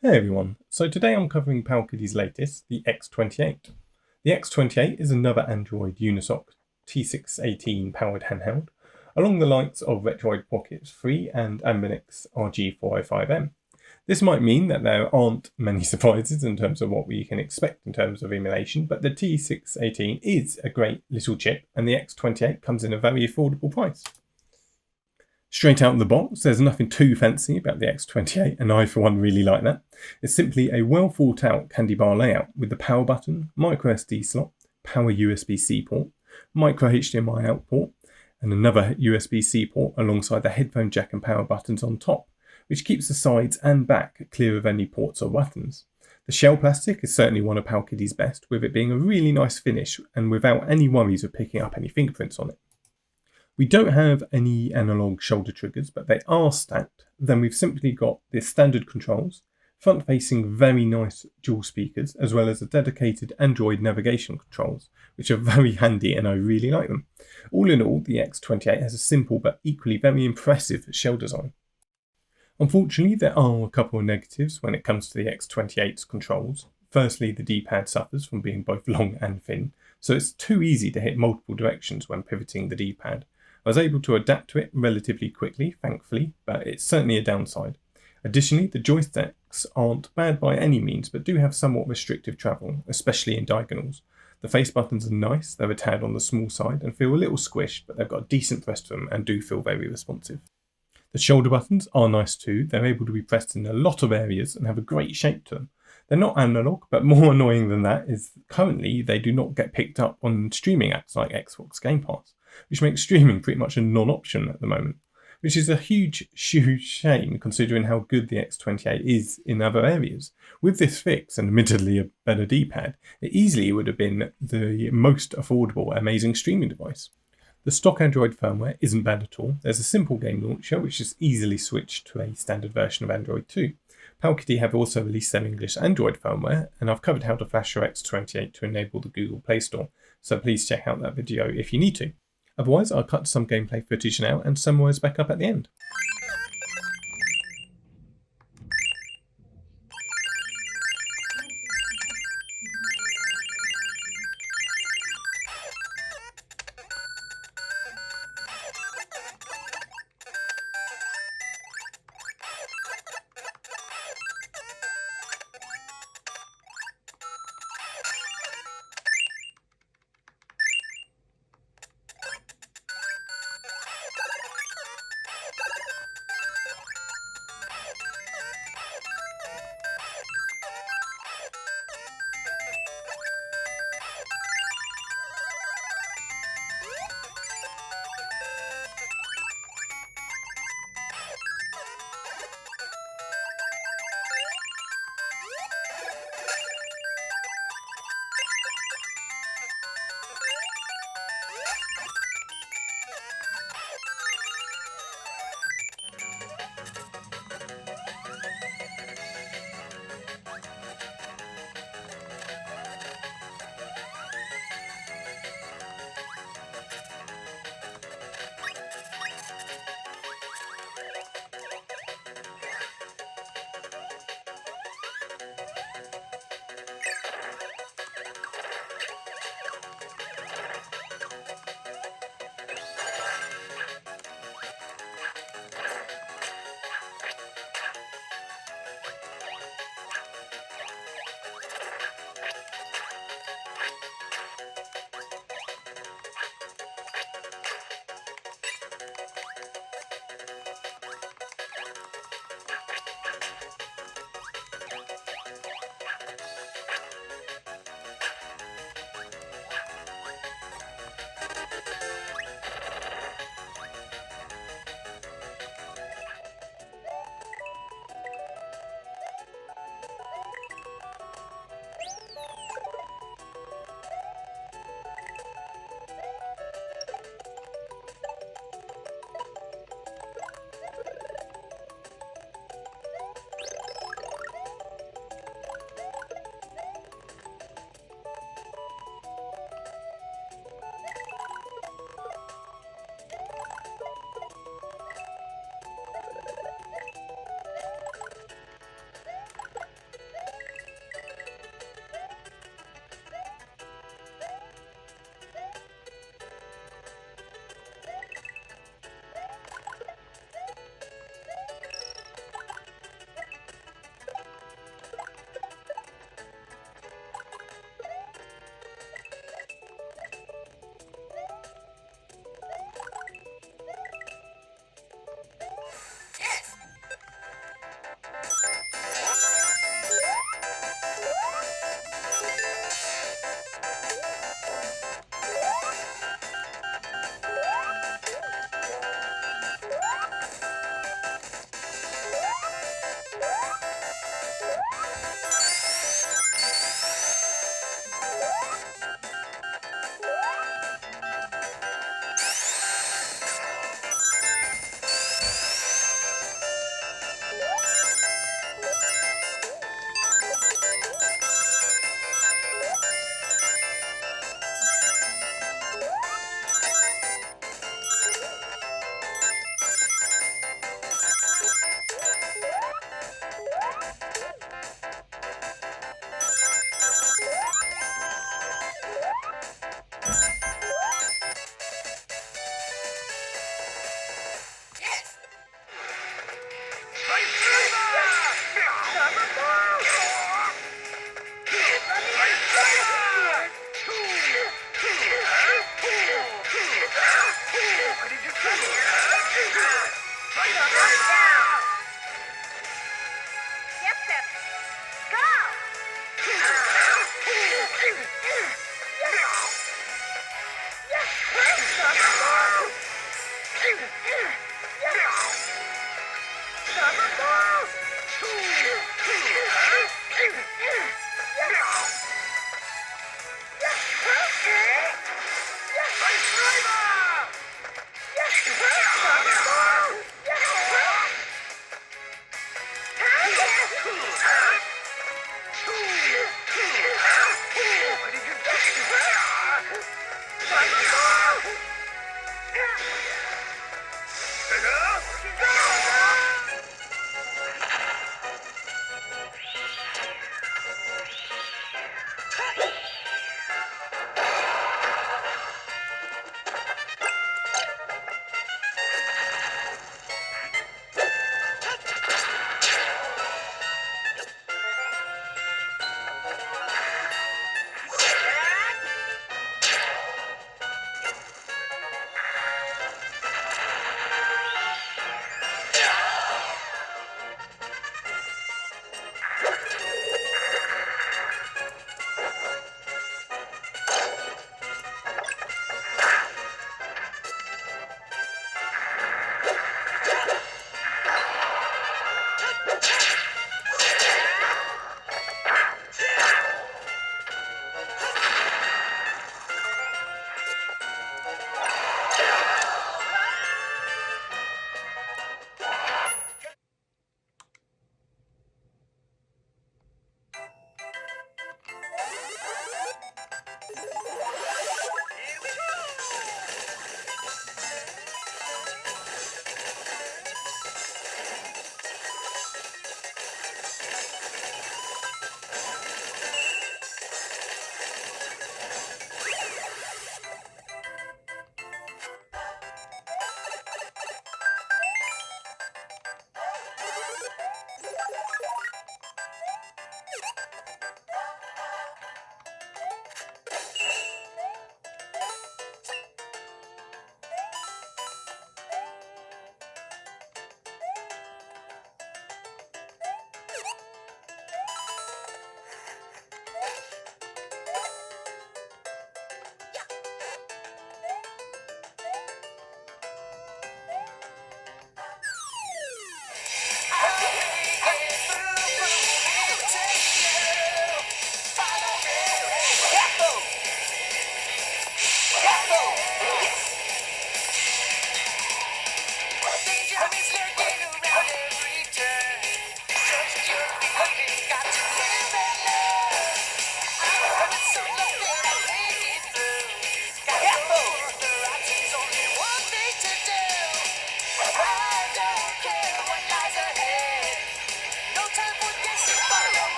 Hey everyone, so today I'm covering Powkiddy's latest, the X28. The X28 is another Android Unisoc T618 powered handheld, along the lines of Retroid Pocket 3 and Ambinix RG405M. This might mean that there aren't many surprises in terms of what we can expect in terms of emulation, but the T618 is a great little chip and the X28 comes in a very affordable price. Straight out of the box, there's nothing too fancy about the X28, and I for one really like that. It's simply a well thought out candy bar layout with the power button, micro SD slot, power USB-C port, micro HDMI out port, and another USB-C port alongside the headphone jack and power buttons on top, which keeps the sides and back clear of any ports or buttons. The shell plastic is certainly one of Powkiddy's best, with it being a really nice finish and without any worries of picking up any fingerprints on it. We don't have any analog shoulder triggers, but they are stacked. Then we've simply got the standard controls, front-facing very nice dual speakers, as well as a dedicated Android navigation controls, which are very handy and I really like them. All in all, the X28 has a simple but equally very impressive shell design. Unfortunately, there are a couple of negatives when it comes to the X28's controls. Firstly, the D-pad suffers from being both long and thin, so it's too easy to hit multiple directions when pivoting the D-pad. I was able to adapt to it relatively quickly, thankfully, but it's certainly a downside. Additionally, the joysticks aren't bad by any means, but do have somewhat restrictive travel, especially in diagonals. The face buttons are nice, they're a tad on the small side and feel a little squished, but they've got a decent press to them and do feel very responsive. The shoulder buttons are nice too, they're able to be pressed in a lot of areas and have a great shape to them. They're not analog, but more annoying than that is currently they do not get picked up on streaming apps like Xbox Game Pass, which makes streaming pretty much a non-option at the moment, which is a huge shame considering how good the X28 is in other areas. With this fix, and admittedly a better D-pad, it easily would have been the most affordable, amazing streaming device. The stock Android firmware isn't bad at all. There's a simple game launcher which is easily switched to a standard version of Android 2. Powkiddy have also released their English Android firmware, and I've covered how to flash your X28 to enable the Google Play Store, so please check out that video if you need to. Otherwise, I'll cut some gameplay footage now and summarize back up at the end.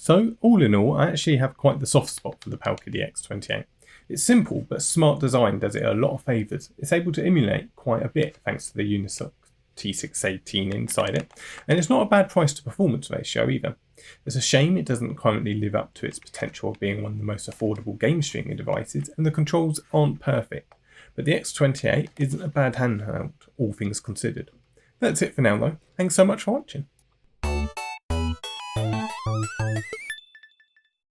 So all in all, I actually have quite the soft spot for the Powkiddy X28. It's simple but smart design does it a lot of favours. It's able to emulate quite a bit thanks to the Unisoc T618 inside it, and it's not a bad price to performance ratio either. It's a shame it doesn't currently live up to its potential of being one of the most affordable game streaming devices, and the controls aren't perfect, but the X28 isn't a bad handheld, all things considered. That's it for now though. Thanks so much for watching.